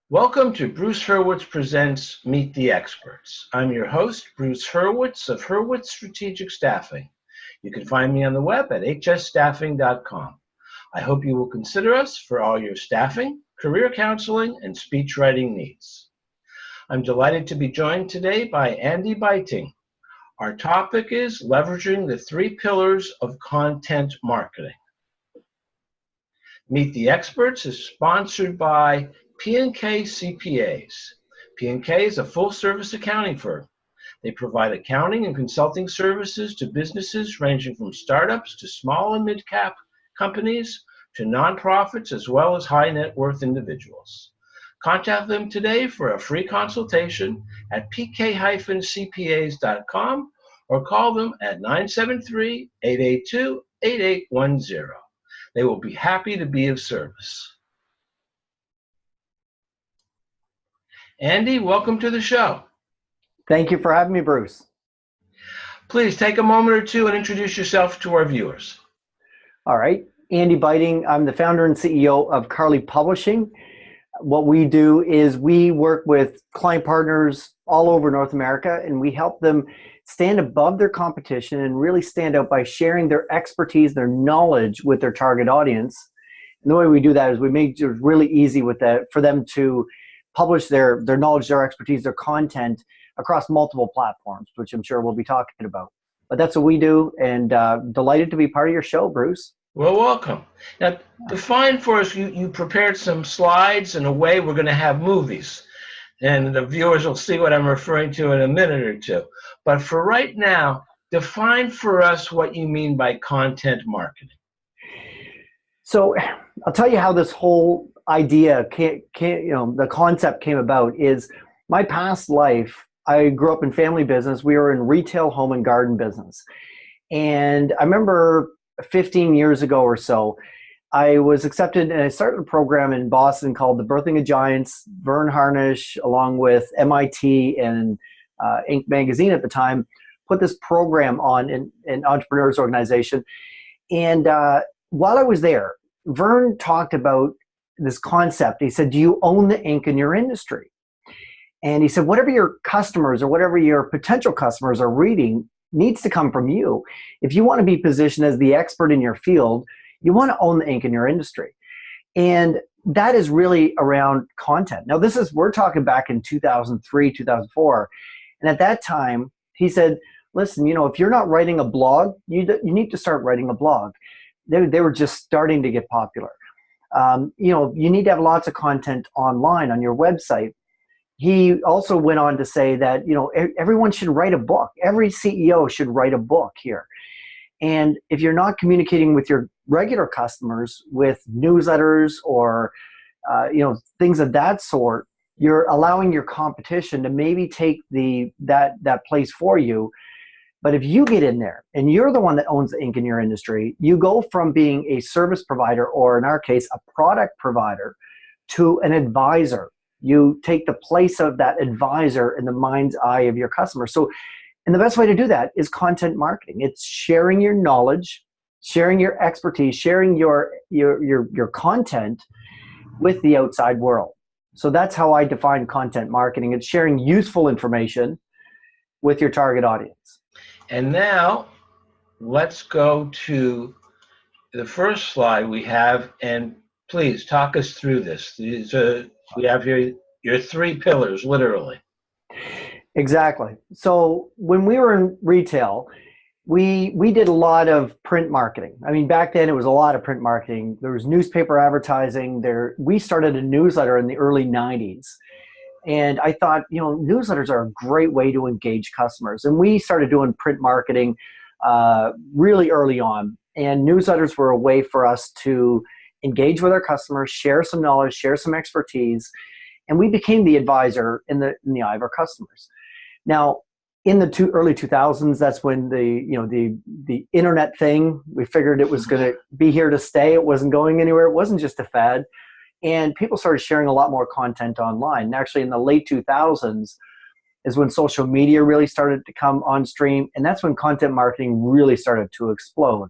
Welcome to Bruce Hurwitz Presents Meet the Experts. I'm your host, Bruce Hurwitz of Hurwitz Strategic Staffing. You can find me on the web at hsstaffing.com. I hope you will consider us for all your staffing, career counseling, and speech writing needs. I'm delighted to be joined today by Andy Buyting. Our topic is leveraging the three pillars of content marketing. Meet the Experts is sponsored by P&K CPAs. P&K is a full-service accounting firm. They provide accounting and consulting services to businesses ranging from startups to small and mid-cap companies to nonprofits as well as high-net-worth individuals. Contact them today for a free consultation at pk-cpas.com or call them at 973-882-8810. They will be happy to be of service. Andy, welcome to the show. Thank you for having me, Bruce. Please take a moment or two and introduce yourself to our viewers. All right. Andy Buyting. I'm the founder and CEO of Carly Publishing. What we do is we work with client partners all over North America, and we help them stand above their competition and really stand out by sharing their expertise, their knowledge with their target audience. And the way we do that is we make it really easy with that for them to publish their knowledge, their expertise, their content across multiple platforms, which I'm sure we'll be talking about. But that's what we do, and delighted to be part of your show, Bruce. Well, welcome. Now, define for us, you prepared some slides and a way we're going to have movies. And the viewers will see what I'm referring to in a minute or two. But for right now, define for us what you mean by content marketing. So I'll tell you how this whole idea, the concept came about is my past life. I grew up in family business. We were in retail, home and garden business. And I remember 15 years ago or so, I was accepted and I started a program in Boston called the Birthing of Giants. Vern Harnish, along with MIT and Inc. magazine at the time, put this program on in an entrepreneurs organization. And while I was there, Vern talked about this concept. He said, do you own the ink in your industry? And he said, whatever your customers or whatever your potential customers are reading needs to come from you. If you want to be positioned as the expert in your field, you want to own the ink in your industry. And that is really around content. Now, we're talking back in 2003, 2004. And at that time, he said, listen, if you're not writing a blog, you need to start writing a blog. They were just starting to get popular. You need to have lots of content online on your website. He also went on to say that, everyone should write a book. Every CEO should write a book here. And if you're not communicating with your regular customers with newsletters or, things of that sort, you're allowing your competition to maybe take that place for you. But if you get in there and you're the one that owns the ink in your industry, you go from being a service provider, or in our case, a product provider, to an advisor. You take the place of that advisor in the mind's eye of your customer. So, and the best way to do that is content marketing. It's sharing your knowledge, sharing your expertise, sharing your content with the outside world. So that's how I define content marketing. It's sharing useful information with your target audience. And now let's go to the first slide we have, and please talk us through this. We have here your three pillars, literally. Exactly. So when we were in retail, we did a lot of print marketing. I mean, back then it was a lot of print marketing. There was newspaper advertising. We started a newsletter in the early 90s. And I thought, newsletters are a great way to engage customers. And we started doing print marketing really early on. And newsletters were a way for us to engage with our customers, share some knowledge, share some expertise, and we became the advisor in the eye of our customers. Now, in the early 2000s, that's when the internet thing, we figured it was going to be here to stay. It wasn't going anywhere. It wasn't just a fad. And people started sharing a lot more content online. And actually, in the late 2000s is when social media really started to come on stream, and that's when content marketing really started to explode.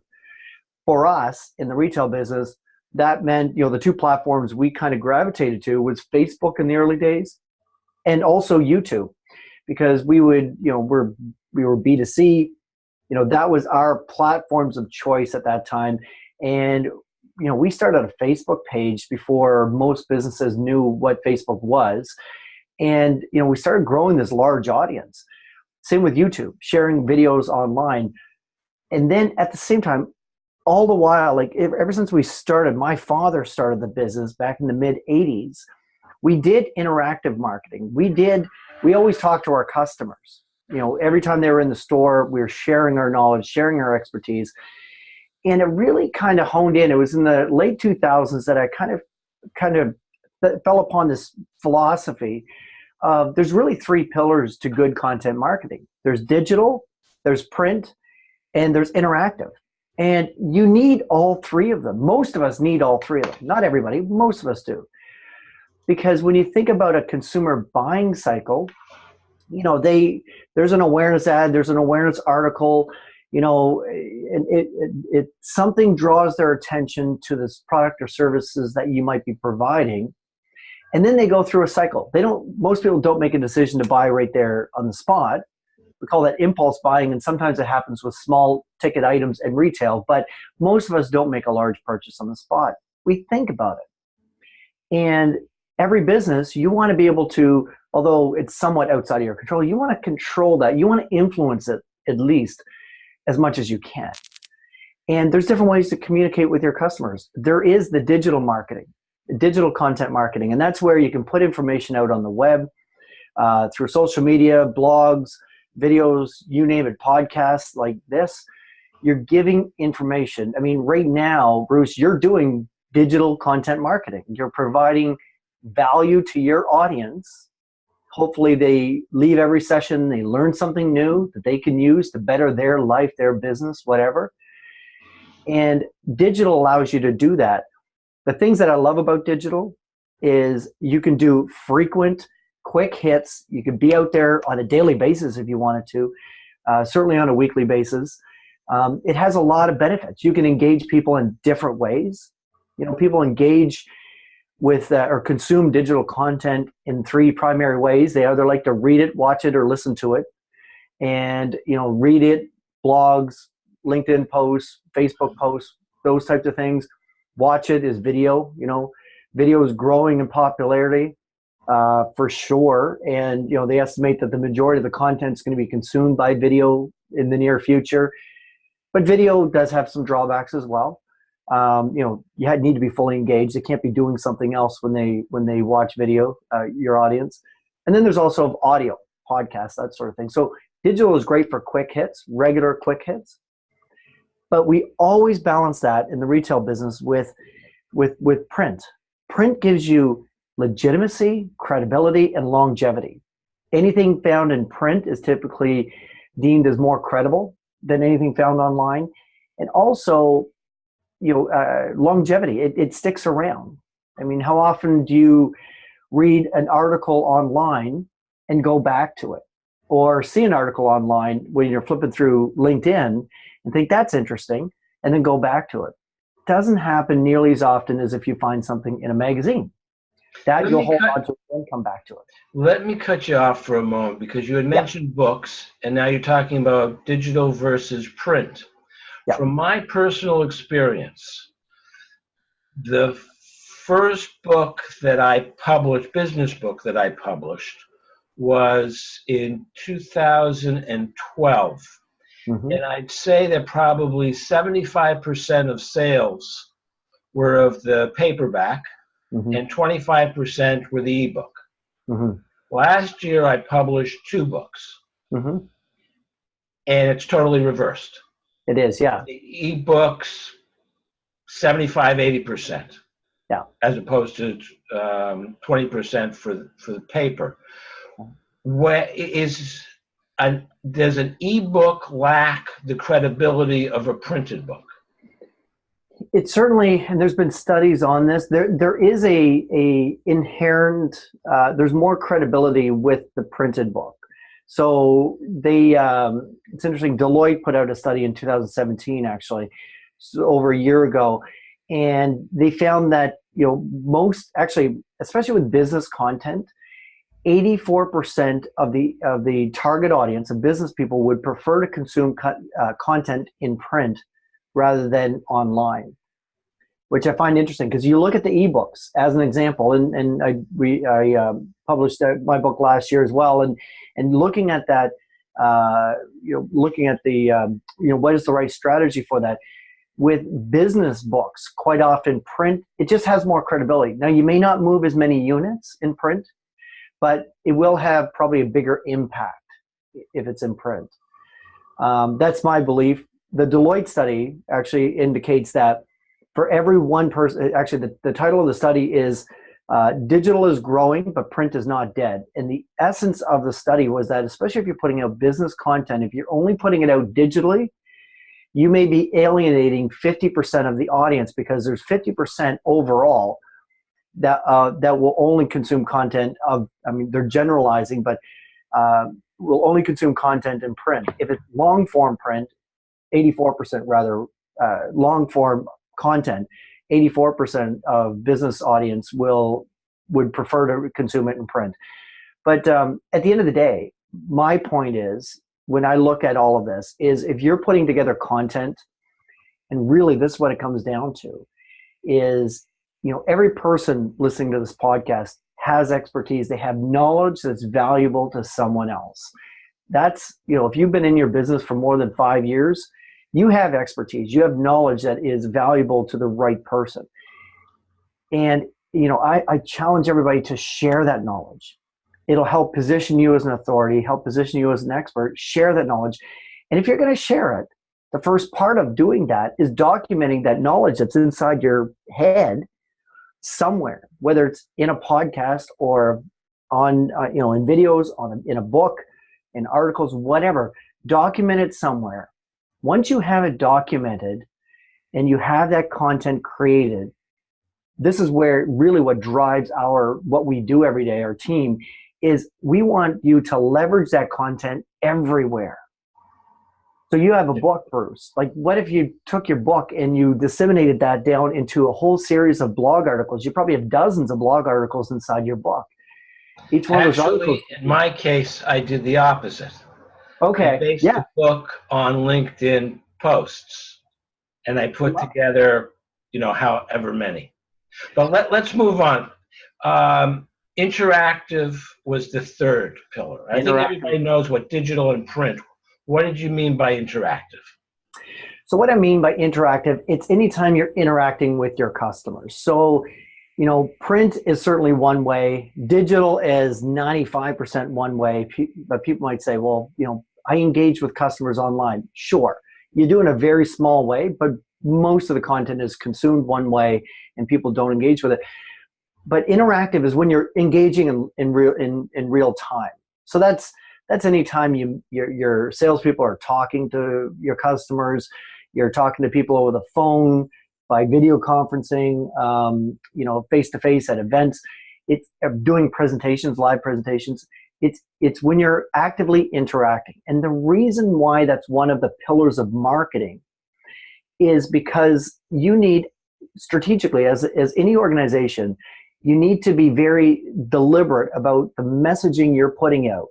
For us, in the retail business, that meant, the two platforms we kind of gravitated to was Facebook in the early days and also YouTube, because we would, we were B2C, that was our platforms of choice at that time. And, we started a Facebook page before most businesses knew what Facebook was. And, we started growing this large audience. Same with YouTube, sharing videos online. And then at the same time, all the while, like ever since we started, my father started the business back in the mid 80s. We did interactive marketing. We always talked to our customers. Every time they were in the store, we were sharing our knowledge, sharing our expertise. And it really kind of honed in. It was in the late 2000s that I kind of fell upon this philosophy of there's really three pillars to good content marketing. There's digital, there's print, and there's interactive. And you need all three of them. Most of us need all three of them. Not everybody, most of us do. Because when you think about a consumer buying cycle, there's an awareness ad, there's an awareness article, something draws their attention to this product or services that you might be providing. And then they go through a cycle. Most people don't make a decision to buy right there on the spot. We call that impulse buying, and sometimes it happens with small ticket items and retail, but most of us don't make a large purchase on the spot. We think about it. And every business, you want to be able to, although it's somewhat outside of your control, you want to control that. You want to influence it at least as much as you can. And there's different ways to communicate with your customers. There is the digital marketing, digital content marketing, and that's where you can put information out on the web, through social media, blogs, videos, you name it, podcasts like this. You're giving information. I mean, right now, Bruce, you're doing digital content marketing. You're providing value to your audience. Hopefully they leave every session, they learn something new that they can use to better their life, their business, whatever. And digital allows you to do that. The things that I love about digital is you can do frequent, quick hits. You can be out there on a daily basis if you wanted to, certainly on a weekly basis. It has a lot of benefits. You can engage people in different ways. People engage with or consume digital content in three primary ways. They either like to read it, watch it, or listen to it. And, read it, blogs, LinkedIn posts, Facebook posts, those types of things. Watch it is video. Video is growing in popularity for sure. And, they estimate that the majority of the content is going to be consumed by video in the near future. But video does have some drawbacks as well. You need to be fully engaged. They can't be doing something else when they watch video, your audience. And then there's also audio, podcasts, that sort of thing. So digital is great for quick hits, regular quick hits. But we always balance that in the retail business with print. Print gives you legitimacy, credibility, and longevity. Anything found in print is typically deemed as more credible than anything found online. And also, longevity, it sticks around. I mean, how often do you read an article online and go back to it? Or see an article online when you're flipping through LinkedIn and think that's interesting and then go back to it? Doesn't happen nearly as often as if you find something in a magazine. That you'll hold on to it and come back to it. Let me cut you off for a moment, because you had mentioned books, and now you're talking about digital versus print. Yeah. From my personal experience, the first book that I published, business book that I published, was in 2012. Mm-hmm. And I'd say that probably 75% of sales were of the paperback, mm-hmm. and 25% were the ebook. Mm-hmm. Last year, I published 2 books, mm-hmm. and it's totally reversed. It is, yeah. The ebooks, 75-80%. Yeah. As opposed to 20% for the paper. Does an ebook lack the credibility of a printed book? It certainly, and there's been studies on this. There is a inherent. There's more credibility with the printed book. So it's interesting. Deloitte put out a study in 2017, actually, so over a year ago, And they found that, most actually, especially with business content, 84% of the target audience of business people would prefer to consume content in print rather than online, which I find interesting because you look at the ebooks as an example, and I published my book last year as well, and looking at that, looking at the what is the right strategy for that. With business books, quite often print, it just has more credibility. Now, you may not move as many units in print, but it will have probably a bigger impact if it's in print. That's my belief. The Deloitte study actually indicates that for every one person, actually the title of the study is Digital is Growing, but Print is Not Dead. And the essence of the study was that, especially if you're putting out business content, if you're only putting it out digitally, you may be alienating 50% of the audience, because there's 50% overall that will only consume content they're generalizing, but will only consume content in print. If it's long form print, 84% rather, long form content, 84% of business audience would prefer to consume it in print. But at the end of the day, my point is, when I look at all of this, is if you're putting together content, and really this is what it comes down to, is, every person listening to this podcast has expertise. They have knowledge that's valuable to someone else. That's, if you've been in your business for more than 5 years, you have expertise. You have knowledge that is valuable to the right person. And, I challenge everybody to share that knowledge. It'll help position you as an authority, help position you as an expert. Share that knowledge. And if you're going to share it, the first part of doing that is documenting that knowledge that's inside your head somewhere, whether it's in a podcast or on, in videos, in a book, in articles, whatever. Document it somewhere. Once you have it documented and you have that content created, this is where really what drives what we do every day, our team, is we want you to leverage that content everywhere. So you have a book, Bruce. Like, what if you took your book and you disseminated that down into a whole series of blog articles? You probably have dozens of blog articles inside your book. Each one of those articles. In my case, I did the opposite. Okay. I based the book on LinkedIn posts, and I put together, however many. But let's move on. Interactive was the third pillar. I think everybody knows what digital and print. What did you mean by interactive? So what I mean by interactive, it's anytime you're interacting with your customers. So, print is certainly one way. Digital is 95% one way. But people might say, well, I engage with customers online. Sure, you do in a very small way, but most of the content is consumed one way and people don't engage with it. But interactive is when you're engaging in real time. So that's any time your salespeople are talking to your customers, you're talking to people over the phone, by video conferencing, face-to-face at events. It's doing presentations, live presentations. It's when you're actively interacting. And the reason why that's one of the pillars of marketing is because you need, strategically, as any organization, you need to be very deliberate about the messaging you're putting out.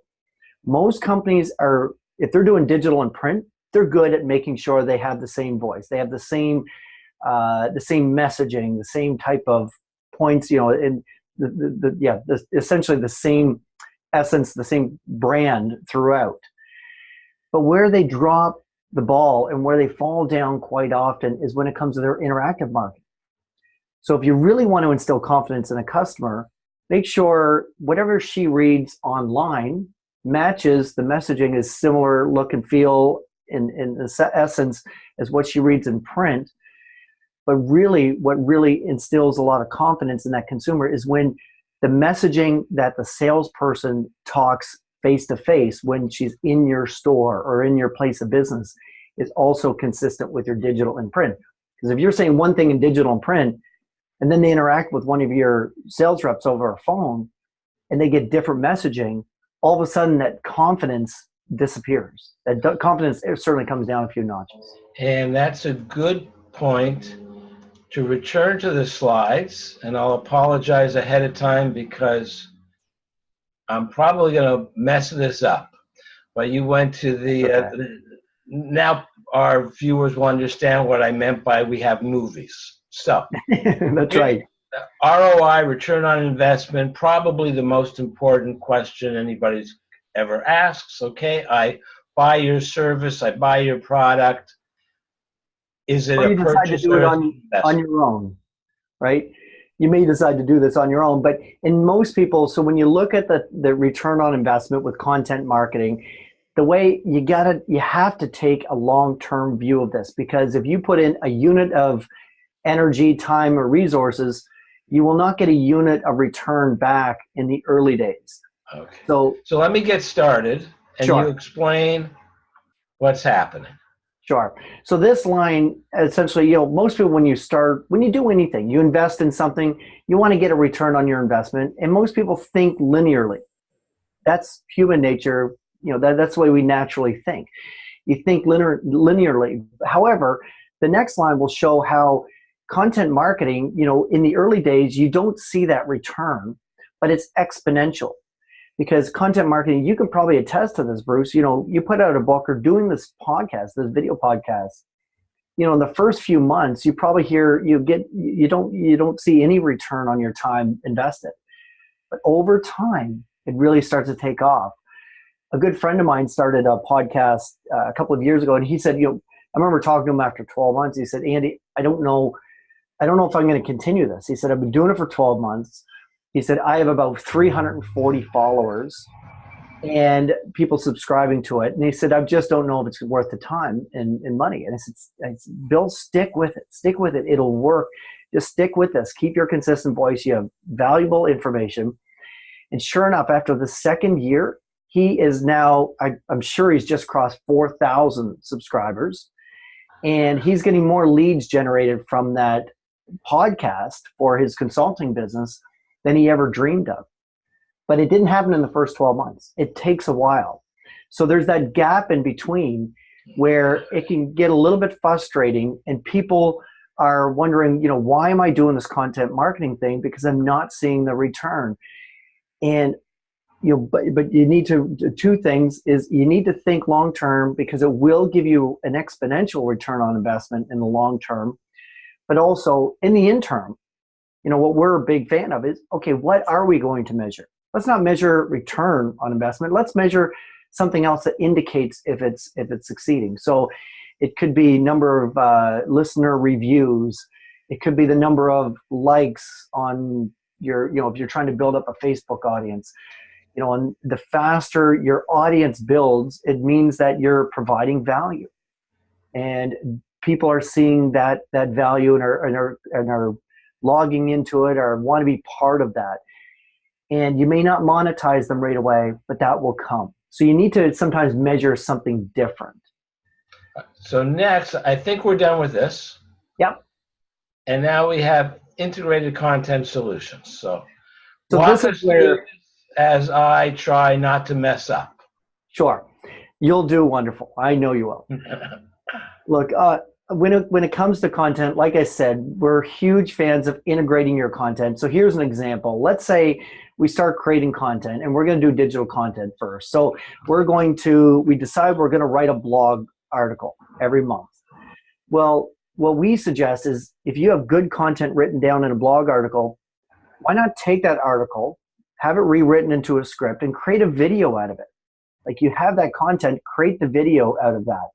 Most companies are, if they're doing digital and print, they're good at making sure they have the same voice. They have the same messaging, the same type of points, and essentially the same essence, the same brand throughout. But where they drop the ball and where they fall down quite often is when it comes to their interactive marketing. So if you really want to instill confidence in a customer, make sure whatever she reads online matches the messaging, is similar look and feel in essence as what she reads in print. But really, what really instills a lot of confidence in that consumer is when the messaging that the salesperson talks face-to-face when she's in your store or in your place of business is also consistent with your digital and print. Because if you're saying one thing in digital and print, and then they interact with one of your sales reps over a phone, and they get different messaging, all of a sudden that confidence disappears. That confidence certainly comes down a few notches. And that's a good point, to return to the slides, and I'll apologize ahead of time because I'm probably going to mess this up. But you went to now our viewers will understand what I meant by we have movies. So That's right. ROI, return on investment, probably the most important question anybody's ever asks. Okay, I buy your service, I buy your product. Is it Or a you decide to purchase do or it an investment? on your own, right? You may decide to do this on your own, but in most people, so when you look at the return on investment with content marketing, the way you have to take a long-term view of this, because if you put in a unit of energy, time, or resources, you will not get a unit of return back in the early days. Okay. So let me get started and you sure. explain what's happening. Sure. So this line, essentially, most people, when you do anything, you invest in something, you want to get a return on your investment. And most people think linearly. That's human nature. That's the way we naturally think. You think linearly. However, the next line will show how content marketing, in the early days, you don't see that return, but it's exponential. Because content marketing, you can probably attest to this, Bruce. You put out a book or doing this podcast, this video podcast. In the first few months, you probably you don't see any return on your time invested. But over time, it really starts to take off. A good friend of mine started a podcast a couple of years ago, and he said, I remember talking to him after 12 months. He said, Andy, I don't know if I'm going to continue this. He said, I've been doing it for 12 months. He said, I have about 340 followers and people subscribing to it. And he said, I just don't know if it's worth the time and money. And I said, Bill, stick with it. Stick with it. It'll work. Just stick with this. Keep your consistent voice. You have valuable information. And sure enough, after the second year, he is now, I'm sure he's just crossed 4,000 subscribers. And he's getting more leads generated from that podcast for his consulting business than he ever dreamed of. But it didn't happen in the first 12 months. It takes a while. So there's that gap in between where it can get a little bit frustrating and people are wondering, why am I doing this content marketing thing? Because I'm not seeing the return. And but you need to, two things is you need to think long term, because it will give you an exponential return on investment in the long term. But also in the interim, what we're a big fan of is, okay, what are we going to measure? Let's not measure return on investment. Let's measure something else that indicates if it's succeeding. So it could be number of listener reviews. It could be the number of likes on your, if you're trying to build up a Facebook audience. And the faster your audience builds, it means that you're providing value. And people are seeing that value and are logging into it or want to be part of that. And you may not monetize them right away, but that will come. So you need to sometimes measure something different. So next, I think we're done with this. Yep. And now we have integrated content solutions. So this is where, as I try not to mess up. Sure. You'll do wonderful. I know you will. Look, when it comes to content, like I said, we're huge fans of integrating your content. So here's an example. Let's say we start creating content and we're going to do digital content first. So we decide we're going to write a blog article every month. Well, what we suggest is if you have good content written down in a blog article, why not take that article, have it rewritten into a script and create a video out of it? Like you have that content, create the video out of that.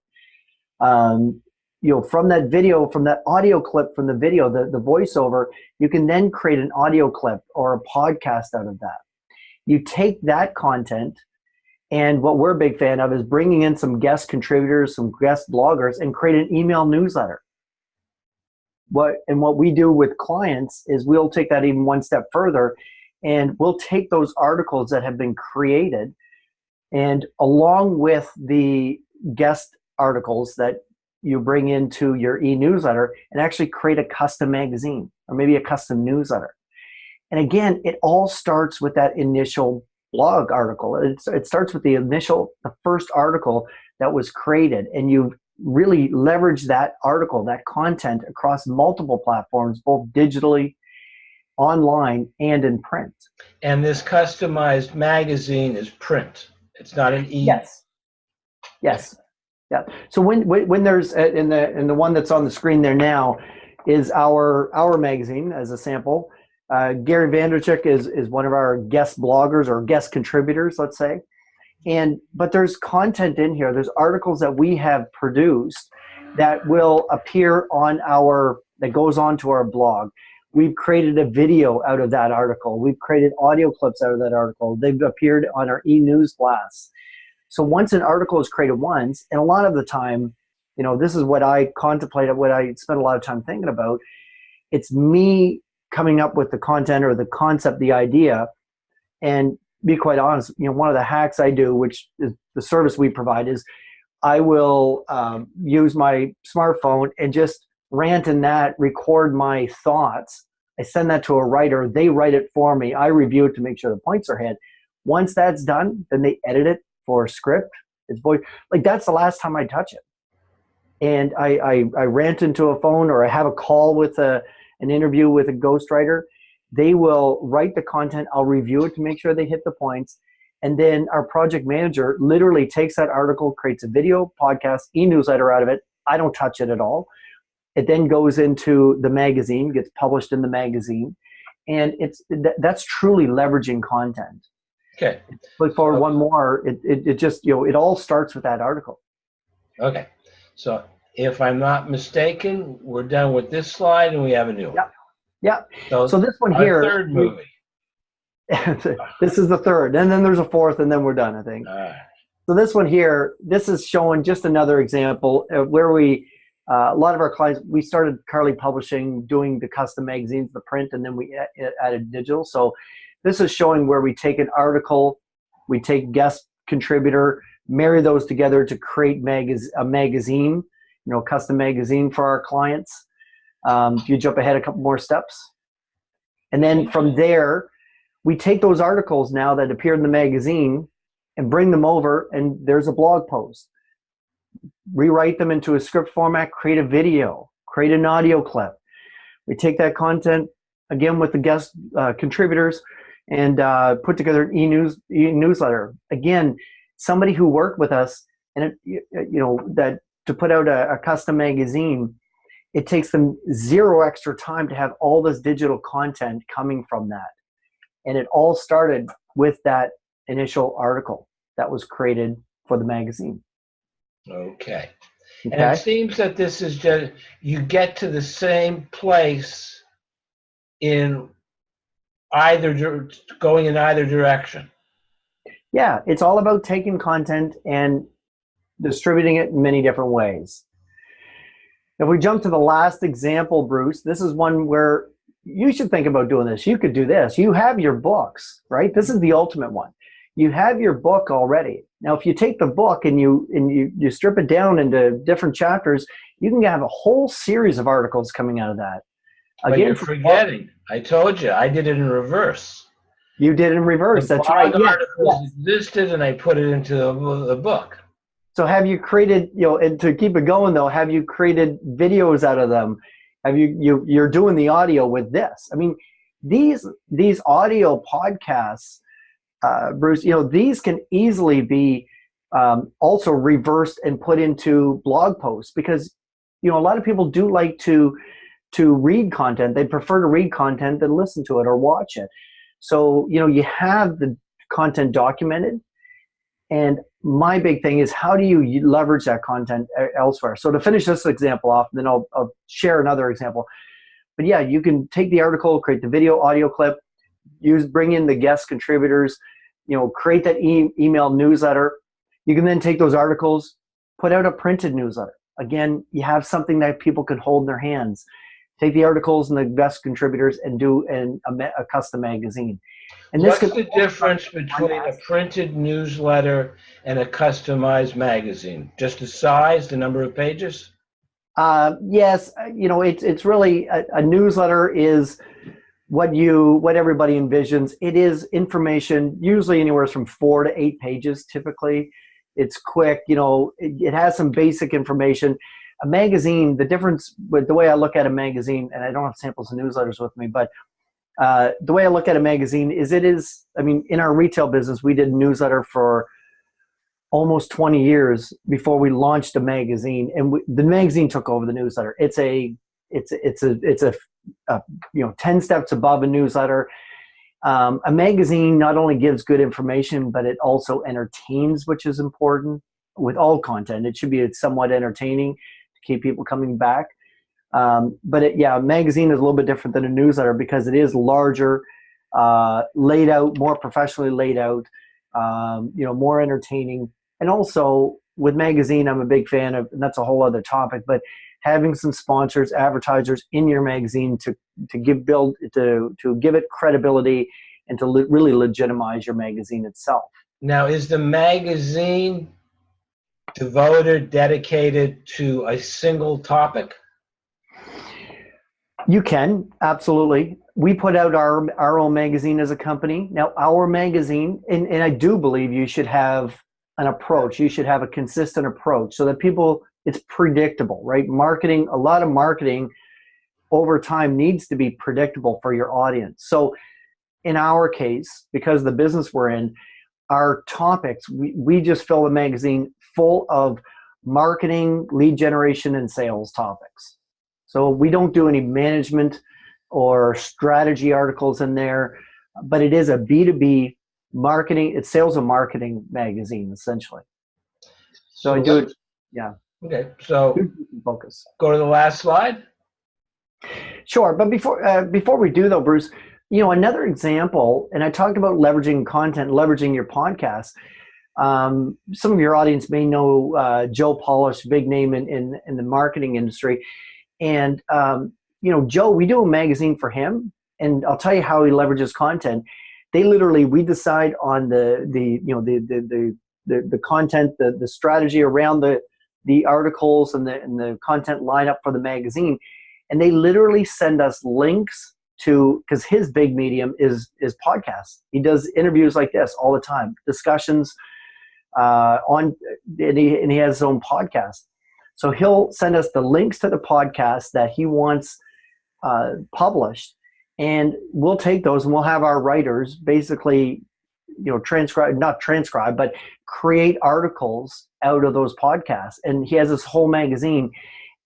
From that video, from that audio clip from the video, the voiceover, you can then create an audio clip or a podcast out of that. You take that content, and what we're a big fan of is bringing in some guest contributors, some guest bloggers, and create an email newsletter. What we do with clients is we'll take that even one step further, and we'll take those articles that have been created, and along with the guest articles that you bring into your e-newsletter, and actually create a custom magazine or maybe a custom newsletter. And again, it all starts with that initial blog article. It starts with the first article that was created, and you've really leverage that article, that content across multiple platforms, both digitally, online, and in print. And this customized magazine is print. It's not an e. Yes. Yes. Yeah. So when there's in the one that's on the screen there now is our magazine as a sample. Gary Vanderchuk is one of our guest bloggers or guest contributors, let's say. But there's content in here. There's articles that we have produced that will appear that goes onto our blog. We've created a video out of that article. We've created audio clips out of that article. They've appeared on our e-news blasts. So once an article is created once, and a lot of the time, this is what I contemplated, what I spent a lot of time thinking about. It's me coming up with the content or the concept, the idea, and be quite honest, one of the hacks I do, which is the service we provide, is I will use my smartphone and just rant in that, record my thoughts. I send that to a writer. They write it for me. I review it to make sure the points are hit. Once that's done, then they edit it for a script. It's voice. Like, that's the last time I touch it. And I rant into a phone, or I have a call with an interview with a ghostwriter. They will write the content. I'll review it to make sure they hit the points. And then our project manager literally takes that article, creates a video, podcast, e-newsletter out of it. I don't touch it at all. It then goes into the magazine, gets published in the magazine. And that's truly leveraging content. Okay. Look forward one more. It just, it all starts with that article. Okay. So if I'm not mistaken, we're done with this slide and we have a new one. Yep. Yeah. So this one our here. Third movie. This is the third. And then there's a fourth, and then we're done, I think. All right. So this one here, this is showing just another example of where we, a lot of our clients, we started Carly Publishing doing the custom magazines, the print, and then we added digital. So this is showing where we take an article, we take guest contributor, marry those together to create a magazine, custom magazine for our clients. If you jump ahead a couple more steps. And then from there, we take those articles now that appeared in the magazine and bring them over, and there's a blog post. Rewrite them into a script format, create a video, create an audio clip. We take that content, again with the guest contributors, and put together an e-newsletter. Again, somebody who worked with us, and that to put out a custom magazine, it takes them zero extra time to have all this digital content coming from that. And it all started with that initial article that was created for the magazine. Okay. And it seems that this is just, you get to the same place in going in either direction. Yeah, it's all about taking content and distributing it in many different ways. If we jump to the last example, Bruce, this is one where you should think about doing this. You could do this. You have your books, right? This is the ultimate one. You have your book already. Now, if you take the book and you strip it down into different chapters, you can have a whole series of articles coming out of that. But you're forgetting. I told you, I did it in reverse. You did it in reverse. That's right. The articles existed, and I put it into the book. So have you created, and to keep it going though, have you created videos out of them? Have you're doing the audio with this? I mean, these audio podcasts, Bruce, these can easily be also reversed and put into blog posts, because a lot of people do like to read content. They prefer to read content than listen to it or watch it. So you have the content documented, and my big thing is, how do you leverage that content elsewhere? So to finish this example off, then I'll share another example. But yeah, you can take the article, create the video, audio clip, bring in the guest contributors, create that email newsletter. You can then take those articles, put out a printed newsletter. Again, you have something that people can hold in their hands. Take the articles and the guest contributors and do a custom magazine. And what's the difference between a printed newsletter and a customized magazine? Just the size, the number of pages? Yes, it's really a newsletter is what everybody envisions. It is information, usually anywhere from 4 to 8 pages typically. It's quick. It has some basic information. A magazine, the difference with the way I look at a magazine, and I don't have samples of newsletters with me, but the way I look at a magazine is in our retail business, we did a newsletter for almost 20 years before we launched a magazine, and the magazine took over the newsletter. It's a 10 steps above a newsletter. A magazine not only gives good information, but it also entertains, which is important with all content. It should be somewhat entertaining to keep people coming back. But a magazine is a little bit different than a newsletter because it is larger, laid out, more professionally laid out, more entertaining. And also with magazine, I'm a big fan of, and that's a whole other topic, but having some sponsors, advertisers in your magazine to give it credibility and to really legitimize your magazine itself. Now, is the magazine dedicated to a single topic? You can, absolutely. We put out our own magazine as a company. Now, our magazine, and I do believe you should have an approach. You should have a consistent approach so that it's predictable, right? Marketing, a lot of marketing over time needs to be predictable for your audience. So in our case, because the business we're in, our topics, we just fill the magazine full of marketing, lead generation, and sales topics. So we don't do any management or strategy articles in there, but it is a B2B marketing, it's sales and marketing magazine, essentially. So I do it, yeah. Okay, so focus. Go to the last slide. Sure, but before we do though, Bruce, another example, and I talked about leveraging content, leveraging your podcast. Some of your audience may know Joe Polish, big name in the marketing industry. And, Joe, we do a magazine for him, and I'll tell you how he leverages content. We decide on the content, the strategy around the articles and the content lineup for the magazine. And they literally send us links because his big medium is podcasts. He does interviews like this all the time, discussions and he has his own podcast. So he'll send us the links to the podcast that he wants published, and we'll take those and we'll have our writers basically, not transcribe, but create articles out of those podcasts. And he has this whole magazine,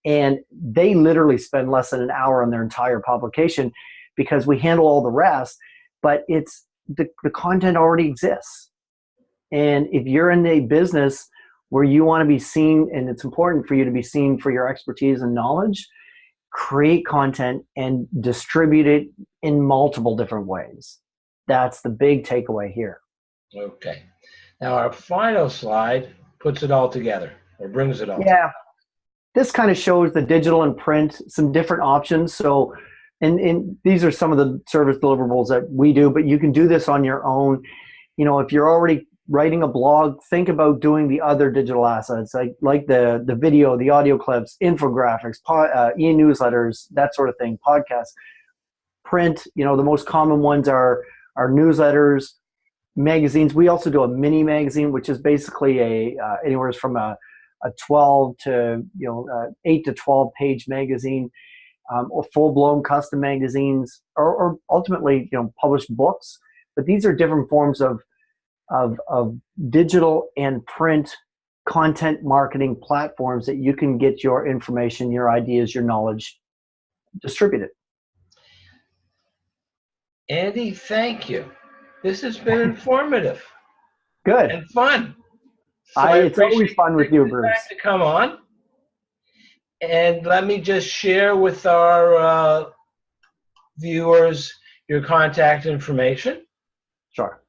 and they literally spend less than an hour on their entire publication because we handle all the rest, but it's the content already exists. And if you're in a business where you want to be seen, and it's important for you to be seen for your expertise and knowledge, create content and distribute it in multiple different ways. That's the big takeaway here. Okay. Now our final slide puts it all together, or brings it all together. Yeah. This kind of shows the digital and print, some different options. So, and these are some of the service deliverables that we do, but you can do this on your own. If you're already writing a blog, think about doing the other digital assets like the video, the audio clips, infographics, e-newsletters, that sort of thing, podcasts. Print, the most common ones are newsletters, magazines. We also do a mini magazine, which is basically anywhere from a 12 to 8 to 12 page magazine, or full-blown custom magazines, or ultimately published books. But these are different forms of digital and print content marketing platforms that you can get your information, your ideas, your knowledge distributed. Andy, thank you. This has been informative. Good. And fun. So it's always fun with you, Bruce. To come on. And let me just share with our viewers your contact information. Sure.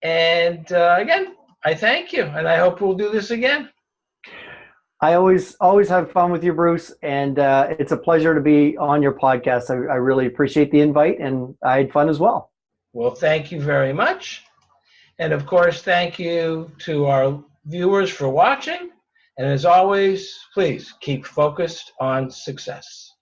And again, I thank you, and I hope we'll do this again. I always have fun with you, Bruce, and it's a pleasure to be on your podcast. I really appreciate the invite, and I had fun as well. Well, thank you very much. And of course, thank you to our viewers for watching. And as always, please keep focused on success.